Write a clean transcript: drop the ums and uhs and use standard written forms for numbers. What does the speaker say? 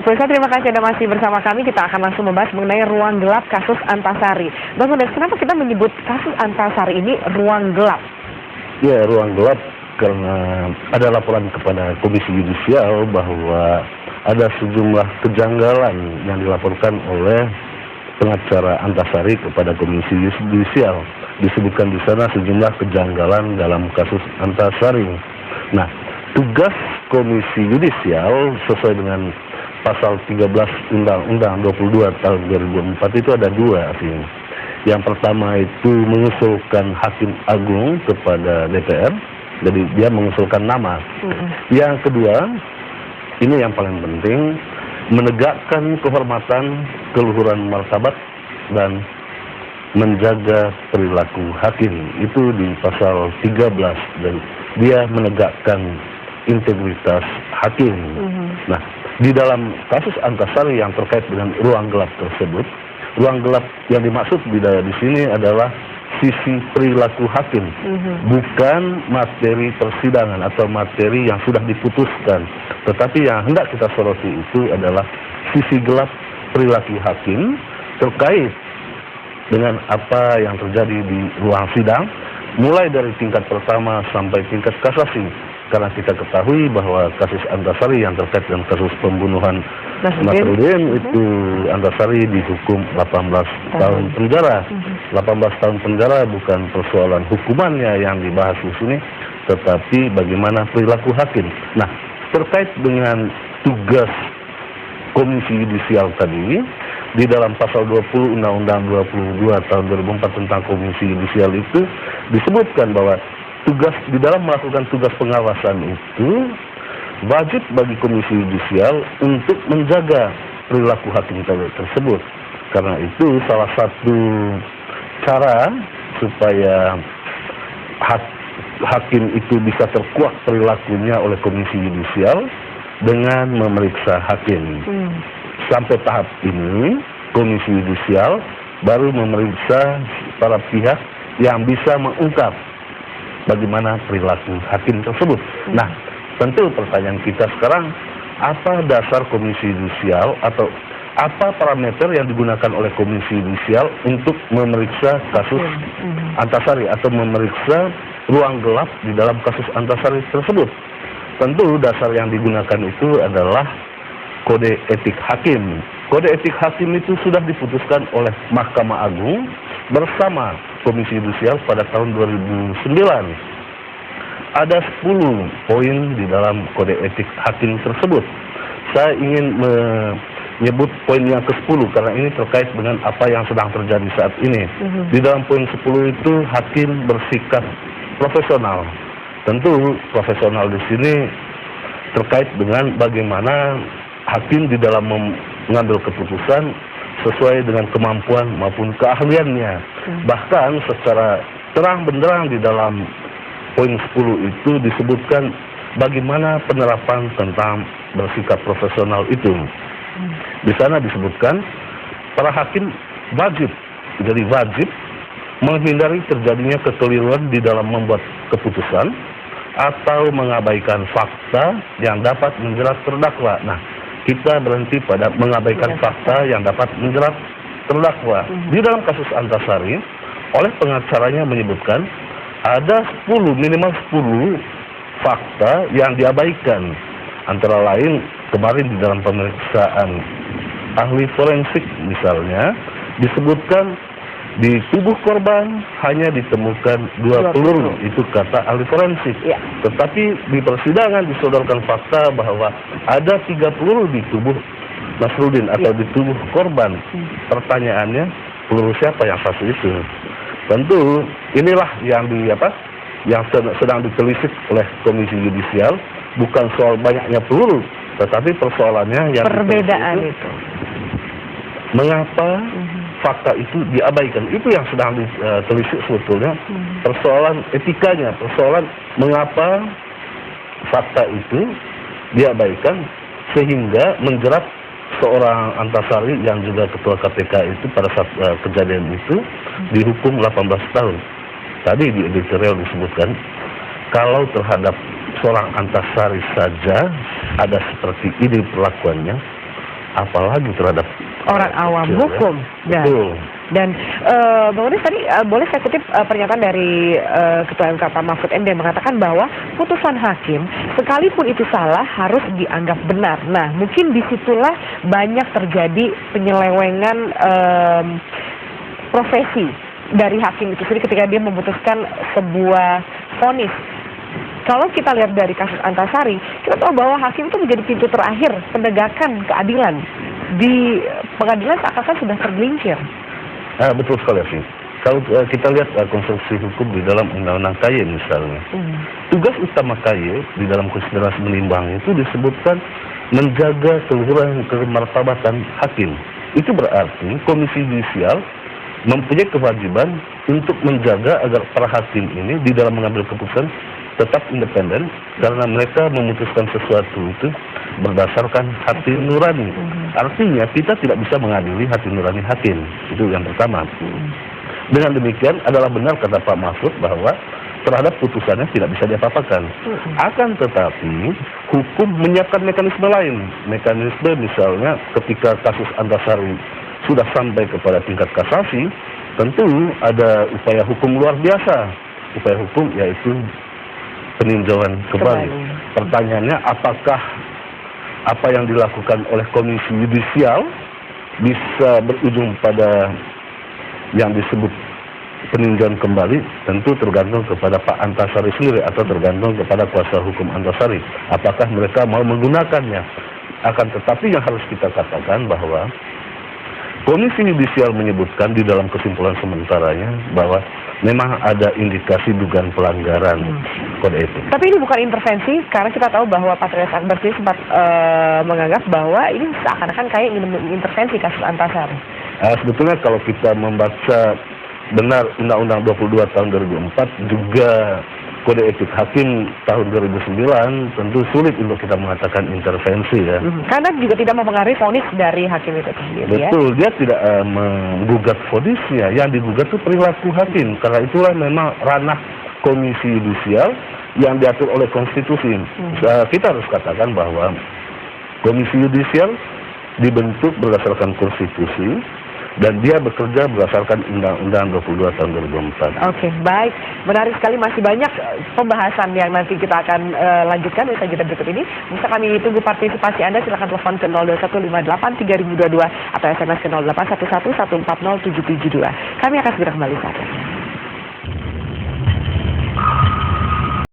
Pemirsa, terima kasih Anda masih bersama kami. Kita akan langsung membahas mengenai ruang gelap kasus Antasari. Bang Hudes, kenapa kita menyebut kasus Antasari ini ruang gelap? Ya, ruang gelap karena ada laporan kepada Komisi Yudisial bahwa ada sejumlah kejanggalan yang dilaporkan oleh pengacara Antasari kepada Komisi Yudisial. Disebutkan di sana sejumlah kejanggalan dalam kasus Antasari. Nah, tugas Komisi Yudisial sesuai dengan Pasal 13 Undang-Undang 22 tahun 2004 itu ada dua artinya. Yang pertama itu mengusulkan Hakim Agung kepada DPR, jadi dia mengusulkan nama. Yang kedua, ini yang paling penting, menegakkan kehormatan, keluhuran martabat, dan menjaga perilaku hakim. Itu di pasal 13, dan dia menegakkan integritas hakim. Nah, di dalam kasus Antasari yang terkait dengan ruang gelap tersebut, ruang gelap yang dimaksud di sini adalah sisi perilaku hakim, bukan materi persidangan atau materi yang sudah diputuskan. Tetapi yang hendak kita soroti itu adalah sisi gelap perilaku hakim terkait dengan apa yang terjadi di ruang sidang, mulai dari tingkat pertama sampai tingkat kasasi. Karena kita ketahui bahwa kasus Antasari yang terkait dengan kasus pembunuhan Nasruddin itu Antasari dihukum 18 tahun penjara. 18 tahun penjara bukan persoalan hukumannya yang dibahas di sini, tetapi bagaimana perilaku hakim. Nah, terkait dengan tugas Komisi Yudisial tadi, di dalam pasal 20 Undang-Undang 22 tahun 2004 tentang Komisi Yudisial itu disebutkan bahwa tugas di dalam melakukan tugas pengawasan itu wajib bagi Komisi Yudisial untuk menjaga perilaku hakim tersebut. Karena itu salah satu cara supaya hakim itu bisa terkuak perilakunya oleh Komisi Yudisial dengan memeriksa hakim. Sampai tahap ini Komisi Yudisial baru memeriksa para pihak yang bisa mengungkap bagaimana perilaku hakim tersebut. Nah, tentu pertanyaan kita sekarang, apa dasar Komisi Yudisial atau apa parameter yang digunakan oleh Komisi Yudisial untuk memeriksa kasus Antasari atau memeriksa ruang gelap di dalam kasus Antasari tersebut? Tentu dasar yang digunakan itu adalah Kode Etik Hakim. Kode Etik Hakim itu sudah diputuskan oleh Mahkamah Agung bersama Komisi Yudisial pada tahun 2009. Ada 10 poin di dalam Kode Etik Hakim tersebut. Saya ingin menyebut poin yang ke-10 karena ini terkait dengan apa yang sedang terjadi saat ini. Di dalam poin 10 itu hakim bersikap profesional. Tentu profesional di sini terkait dengan bagaimana hakim di dalam mengambil keputusan sesuai dengan kemampuan maupun keahliannya. Bahkan secara terang benderang di dalam poin 10 itu disebutkan bagaimana penerapan tentang bersikap profesional itu. Di sana disebutkan para hakim wajib menghindari terjadinya kekeliruan di dalam membuat keputusan atau mengabaikan fakta yang dapat menjerat terdakwa. Nah, kita berhenti pada mengabaikan fakta yang dapat menjerat terdakwa. Di dalam kasus Antasari, oleh pengacaranya menyebutkan ada minimal 10 fakta yang diabaikan. Antara lain kemarin di dalam pemeriksaan ahli forensik misalnya disebutkan di tubuh korban hanya ditemukan 2 peluru, itu kata ahli forensik. Tetapi di persidangan disodorkan fakta bahwa ada 3 peluru di tubuh Nasruddin atau di tubuh korban. Pertanyaannya, peluru siapa yang satu itu? Tentu inilah yang sedang ditelisik oleh Komisi Yudisial, bukan soal banyaknya peluru, tetapi persoalannya yang perbedaan itu. Mengapa fakta itu diabaikan? Itu yang sedang ditelisik sebetulnya. Persoalan etikanya, persoalan mengapa fakta itu diabaikan sehingga menjerat seorang Antasari yang juga ketua KPK itu pada saat kejadian itu dihukum 18 tahun. Tadi di editorial disebutkan kalau terhadap seorang Antasari saja ada seperti ini perlakuannya, apalagi terhadap orang awam kecil, hukum. ya. Betul. Dan Bang Udin tadi boleh saya kutip pernyataan dari Ketua MK Pak Mahfud MD yang mengatakan bahwa putusan hakim sekalipun itu salah harus dianggap benar. Nah, mungkin disitulah banyak terjadi penyelewengan profesi dari hakim itu sendiri ketika dia memutuskan sebuah vonis. Kalau kita lihat dari kasus Antasari, kita tahu bahwa hakim itu menjadi pintu terakhir penegakan keadilan. Di pengadilan seakan-akan sudah tergelincir. Betul sekali sih. Kalau kita lihat konstruksi hukum di dalam Undang-Undang KY misalnya, tugas utama KY di dalam konsiderasi menimbang itu disebutkan menjaga keluhuran kemartabatan hakim. Itu berarti Komisi Yudisial mempunyai kewajiban untuk menjaga agar para hakim ini di dalam mengambil keputusan tetap independen karena mereka memutuskan sesuatu itu berdasarkan hati nurani. Artinya kita tidak bisa mengadili hati nurani hakim. Itu yang pertama. Dengan demikian adalah benar kata Pak Mahfud bahwa terhadap putusannya tidak bisa diapa-apakan. Akan tetapi hukum menyiapkan mekanisme lain. Mekanisme misalnya ketika kasus Antasari sudah sampai kepada tingkat kasasi, tentu ada upaya hukum luar biasa. Upaya hukum yaitu peninjauan kembali. Pertanyaannya, apakah apa yang dilakukan oleh Komisi Yudisial bisa berujung pada yang disebut peninjauan kembali? Tentu tergantung kepada Pak Antasari sendiri atau tergantung kepada kuasa hukum Antasari. Apakah mereka mau menggunakannya? Akan tetapi yang harus kita katakan bahwa Komisi Yudisial menyebutkan di dalam kesimpulan sementaranya bahwa memang ada indikasi dugaan pelanggaran kode etik. Tapi ini bukan intervensi, karena kita tahu bahwa Patrialis Akbar sendiri sempat menganggap bahwa ini seakan-akan kayak ingin mengintervensi kasus Antasari. Sebetulnya kalau kita membaca benar Undang-Undang 22 tahun 2004 juga Kode Etik Hakim tahun 2009 tentu sulit untuk kita mengatakan intervensi ya. Karena juga tidak mempengaruhi vonis dari hakim itu sendiri. Betul, dia tidak menggugat vonisnya, yang digugat itu perilaku hakim. Karena itulah memang ranah Komisi Yudisial yang diatur oleh konstitusi. Kita harus katakan bahwa Komisi Yudisial dibentuk berdasarkan konstitusi dan dia bekerja berdasarkan Undang-Undang 22 tahun 2004. Oke, baik. Menarik sekali, masih banyak pembahasan yang nanti kita akan lanjutkan usai jeda berikut ini. Bisa kami tunggu partisipasi Anda, silakan telepon ke 021583022 atau SMS ke 0811140772. Kami akan segera kembali saat ini.